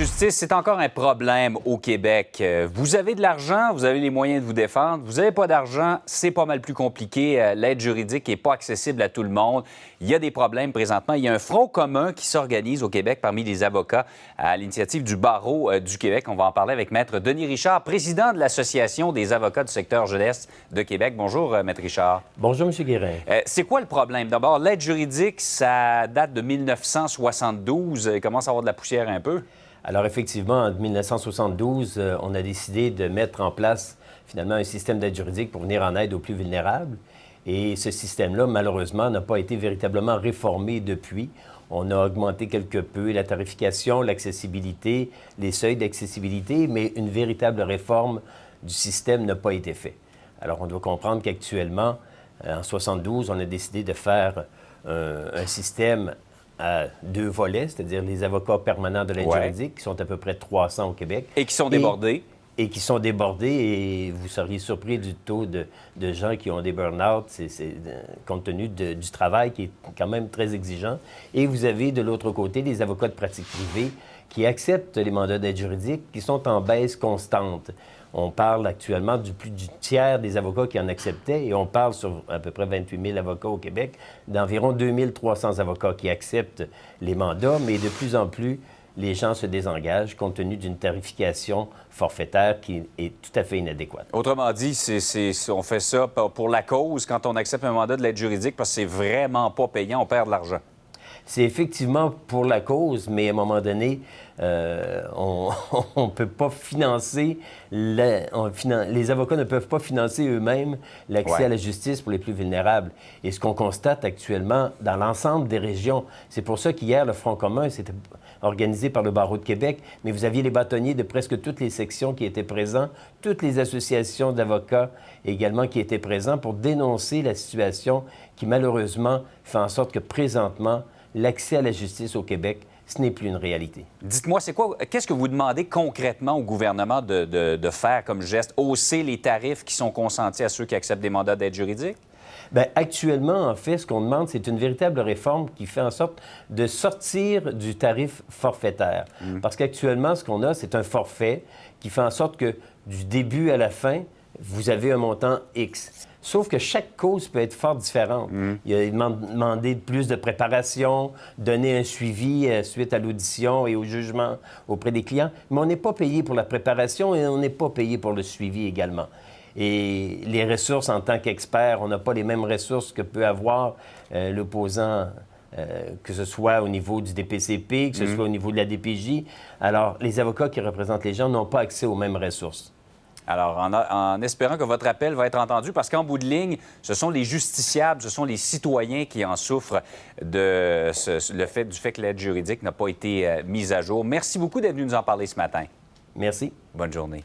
Justice, c'est encore un problème au Québec. Vous avez de l'argent, vous avez les moyens de vous défendre. Vous n'avez pas d'argent, c'est pas mal plus compliqué. L'aide juridique n'est pas accessible à tout le monde. Il y a des problèmes présentement. Il y a un front commun qui s'organise au Québec parmi les avocats à l'initiative du Barreau du Québec. On va en parler avec Maître Denis Richard, président de l'Association des avocats du secteur jeunesse de Québec. Bonjour, Maître Richard. Bonjour, M. Guérin. C'est quoi le problème? D'abord, l'aide juridique, ça date de 1972. Il commence à avoir de la poussière un peu. Alors, effectivement, en 1972, on a décidé de mettre en place, finalement, un système d'aide juridique pour venir en aide aux plus vulnérables. Et ce système-là, malheureusement, n'a pas été véritablement réformé depuis. On a augmenté quelque peu la tarification, l'accessibilité, les seuils d'accessibilité, mais une véritable réforme du système n'a pas été faite. Alors, on doit comprendre qu'actuellement, en 72, on a décidé de faire un système à deux volets, c'est-à-dire les avocats permanents de l'aide juridique, qui sont à peu près 300 au Québec. Et qui sont débordés. Et qui sont débordés, et vous seriez surpris du taux de gens qui ont des burn-out, compte tenu du travail qui est quand même très exigeant. Et vous avez de l'autre côté des avocats de pratique privée qui acceptent les mandats d'aide juridique, qui sont en baisse constante. On parle actuellement du plus du tiers des avocats qui en acceptaient, et on parle sur à peu près 28 000 avocats au Québec, d'environ 2 300 avocats qui acceptent les mandats, mais de plus en plus, les gens se désengagent compte tenu d'une tarification forfaitaire qui est tout à fait inadéquate. Autrement dit, on fait ça pour la cause quand on accepte un mandat de l'aide juridique parce que c'est vraiment pas payant, on perd de l'argent. C'est effectivement pour la cause, mais à un moment donné, on ne peut pas financer, les avocats ne peuvent pas financer eux-mêmes l'accès à la justice pour les plus vulnérables. Et ce qu'on constate actuellement dans l'ensemble des régions, c'est pour ça qu'hier, le Front commun s'était organisé par le Barreau de Québec, mais vous aviez les bâtonniers de presque toutes les sections qui étaient présents, toutes les associations d'avocats également qui étaient présents pour dénoncer la situation qui, malheureusement, fait en sorte que présentement, l'accès à la justice au Québec, ce n'est plus une réalité. Dites-moi, qu'est-ce que vous demandez concrètement au gouvernement de faire comme geste? Hausser les tarifs qui sont consentis à ceux qui acceptent des mandats d'aide juridique? Bien, actuellement, en fait, ce qu'on demande, c'est une véritable réforme qui fait en sorte de sortir du tarif forfaitaire. Parce qu'actuellement, ce qu'on a, c'est un forfait qui fait en sorte que du début à la fin, vous avez un montant X. Sauf que chaque cause peut être fort différente. Il y a demandé plus de préparation, donner un suivi suite à l'audition et au jugement auprès des clients, mais on n'est pas payé pour la préparation et on n'est pas payé pour le suivi également. Et les ressources en tant qu'expert, on n'a pas les mêmes ressources que peut avoir l'opposant, que ce soit au niveau du DPCP, que ce soit au niveau de la DPJ. Alors, les avocats qui représentent les gens n'ont pas accès aux mêmes ressources. Alors, en espérant que votre appel va être entendu, parce qu'en bout de ligne, ce sont les justiciables, ce sont les citoyens qui en souffrent du fait que l'aide juridique n'a pas été mise à jour. Merci beaucoup d'être venu nous en parler ce matin. Merci. Bonne journée.